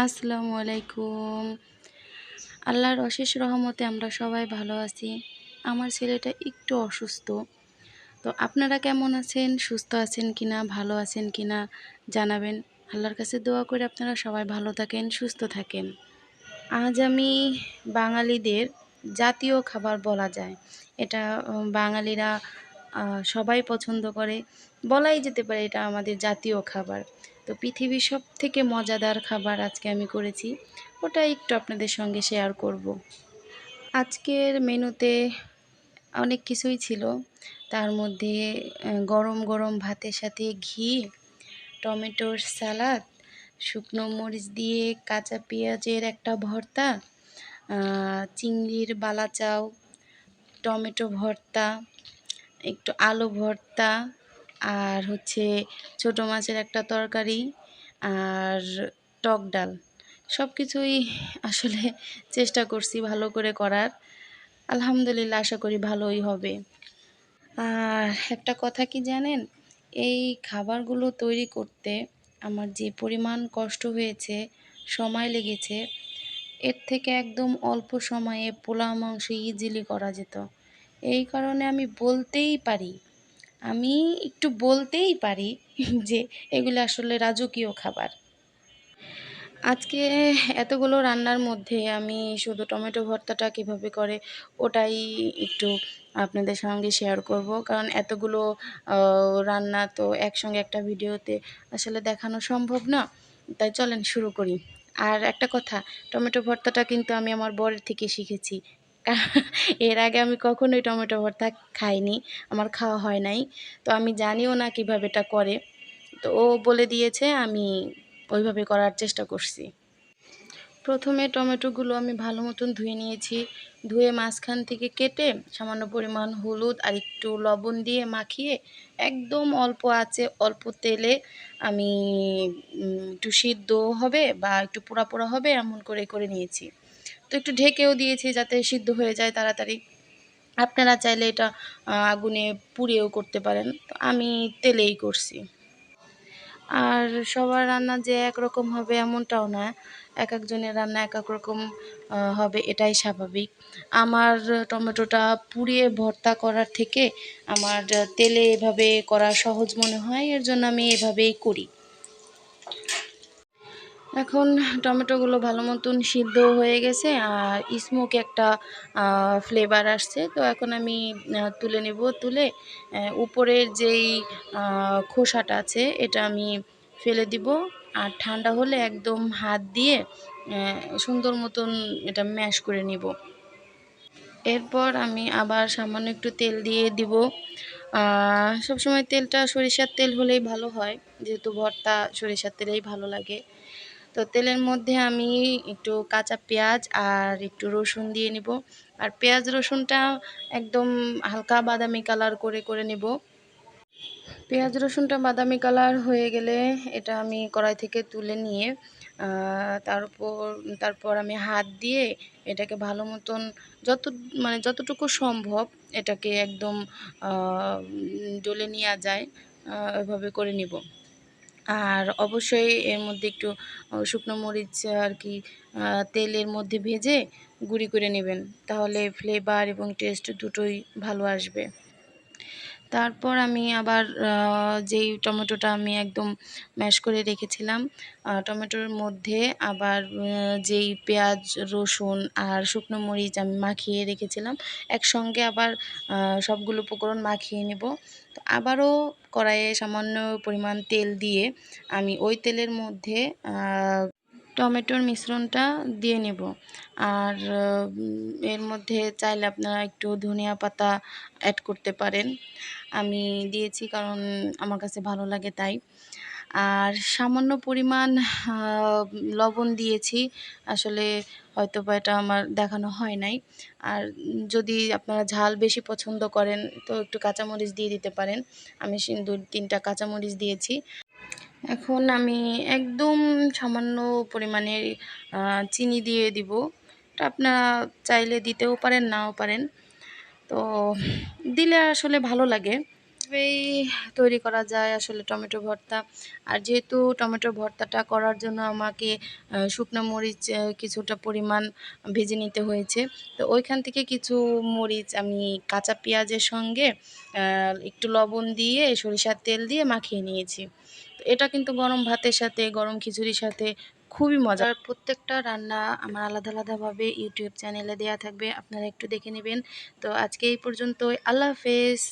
আসসালামু আলাইকুম। আল্লাহর অশেষ রহমতে আমরা সবাই ভালো আছি। আমার ছেলেটা একটু অসুস্থ। তো আপনারা কেমন আছেন? সুস্থ আছেন কিনা? ভালো আছেন কিনা? জানাবেন। আল্লাহর কাছে দোয়া করে আপনারা সবাই ভালো থাকেন, সুস্থ থাকেন। আজ আমি বাঙালিদের জাতীয় খাবার বলা যায়। এটা বাঙালিরা সবাই পছন্দ করে। বলাই যেতে পারে এটা আমাদের জাতীয় খাবার। তো পৃথিবীর সবথেকে মজাদার খাবার আজকে আমি করেছি। ওটা একটু আপনাদের সঙ্গে শেয়ার করব। আজকের মেনুতে অনেক কিছুই ছিল। তার মধ্যে গরম, গরম ভাতের সাথে ঘি, টমেটোর সালাদ, শুকনো মরিচ দিয়ে কাঁচা পেঁয়াজের একটা ভর্তা, চিংড়ির বালাচাও, টমেটো ভর্তা, একটু আলু ভর্তা, আর হচ্ছে ছোটো মাছের একটা তরকারি, আর টক ডাল। সব কিছুই আসলে চেষ্টা করছি ভালো করে করার। আলহামদুলিল্লাহ, আশা করি ভালোই হবে। আর একটা কথা কি জানেন? এই খাবারগুলো তৈরি করতে আমার যে পরিমাণ কষ্ট হয়েছে, সময় লেগেছে, এর থেকে একদম অল্প সময়ে পোলাও মাংস ইজিলি করা যেত। এই কারণে আমি একটু বলতেই পারি যে এগুলো আসলে রাজকীয় খাবার। আজকে এতগুলো রান্নার মধ্যে আমি শুধু টমেটো ভর্তাটা কীভাবে করে ওটাই একটু আপনাদের সঙ্গে শেয়ার করব। কারণ এতগুলো রান্না তো একসঙ্গে একটা ভিডিওতে আসলে দেখানো সম্ভব না। তাই চলেন শুরু করি। আর একটা কথা, টমেটো ভর্তাটা কিন্তু আমি আমার বরের থেকে শিখেছি। এর আগে আমি কখনোই টমেটো ভর্তা খাইনি, আমার খাওয়া হয় নাই। তো আমি জানিও না কীভাবে এটা করে। তো ও বলে দিয়েছে, আমি ওইভাবে করার চেষ্টা করছি। প্রথমে টমেটোগুলো আমি ভালো মতন ধুয়ে নিয়েছি। ধুয়ে মাঝখান থেকে কেটে সামান্য পরিমাণ হলুদ আর একটু লবণ দিয়ে মাখিয়ে একদম অল্প আঁচে অল্প তেলে আমি একটু সিদ্ধ হবে বা একটু পোড়া পোড়া হবে এমন করে করে নিয়েছি। তো একটু ঢেকেও দিয়েছি যাতে সিদ্ধ হয়ে যায় তাড়াতাড়ি। আপনারা চাইলে এটা আগুনে পুড়িয়েও করতে পারেন। তো আমি তেলেই করছি। আর সবার রান্না যে একরকম হবে এমনটাও না। একেকজনের রান্না একেক রকম হবে, এটাই স্বাভাবিক। আমার টমেটোটা পুড়িয়ে ভর্তা করার থেকে আমার তেলে এভাবে করা সহজ মনে হয়, এর জন্য আমি এভাবেই করি। এখন টমেটোগুলো ভালো মতন সিদ্ধ হয়ে গেছে আর স্মোকি একটা ফ্লেভার আসছে। তো এখন আমি তুলে নেব। তুলে উপরের যেই খোসাটা আছে এটা আমি ফেলে দিব। আর ঠান্ডা হলে একদম হাত দিয়ে সুন্দর মতন এটা ম্যাশ করে নিব। এরপর আমি আবার সামান্য একটু তেল দিয়ে দিব। সবসময় তেলটা সরিষার তেল হলেই ভালো হয়, যেহেতু ভর্তা সরিষার তেলেই ভালো লাগে। তো তেলের মধ্যে আমি একটু কাঁচা পেঁয়াজ আর একটু রসুন দিয়ে নিব। আর পেঁয়াজ রসুনটা একদম হালকা বাদামি কালার করে করে নেব। পেঁয়াজ রসুনটা বাদামি কালার হয়ে গেলে এটা আমি কড়াই থেকে তুলে নিয়ে তারপর আমি হাত দিয়ে এটাকে ভালো মতন যত যতটুকু সম্ভব এটাকে একদম ডলে নেওয়া যায় ওইভাবে করে নিব। আর অবশ্যই এর মধ্যে একটু শুকনো মরিচ আর কি তেলের মধ্যে ভেজে গুঁড়ি করে নেবেন, তাহলে ফ্লেভার এবং টেস্ট দুটোই ভালো আসবে। তারপর আমি আবার যেই টমেটোটা আমি একদম ম্যাশ করে রেখেছিলাম, টমেটোর মধ্যে আবার যেই পেঁয়াজ রসুন আর শুকনো মরিচ আমি মাখিয়ে রেখেছিলাম একসঙ্গে আবার সবগুলো উপকরণ মাখিয়ে নেব। তো আবারও কড়াইয়ে সামান্য পরিমাণ তেল দিয়ে আমি ওই তেলের মধ্যে টমেটোর মিশ্রণটা দিয়ে নেব। আর এর মধ্যে চাইলে আপনারা একটু ধনিয়া পাতা অ্যাড করতে পারেন। আমি দিয়েছি কারণ আমার কাছে ভালো লাগে তাই। আর সামান্য পরিমাণ লবণ দিয়েছি। আসলে হয়তোবা এটা আমার দেখানো হয় নাই। আর যদি আপনারা ঝাল বেশি পছন্দ করেন তো একটু কাঁচামরিচ দিয়ে দিতে পারেন। আমি ২-৩টা কাঁচামরিচ দিয়েছি। এখন আমি একদম সামান্য পরিমাণের চিনি দিয়ে দিব। এটা আপনারা চাইলে দিতেও পারেন, নাও পারেন। তো দিলে আসলে ভালো লাগে। সহজভাবেই তৈরি করা যায় আসলে টমেটো ভর্তা। আর যেহেতু টমেটো ভর্তাটা করার জন্য আমাকে শুকনো মরিচ কিছুটা পরিমাণ ভেজে নিতে হয়েছে। তো ওইখান থেকে কিছু মরিচ আমি কাঁচা পেঁয়াজের সঙ্গে একটু লবণ দিয়ে সরিষার তেল দিয়ে মাখিয়ে নিয়েছি। তো এটা কিন্তু গরম ভাতের সাথে, গরম খিচুড়ির সাথে খুবই মজার। প্রত্যেকটা রান্না আমার আলাদা আলাদাভাবে ইউটিউব চ্যানেলে দেয়া থাকবে, আপনারা একটু দেখে নেবেন। তো আজকে এই পর্যন্তই। আল্লাহ হাফেজ।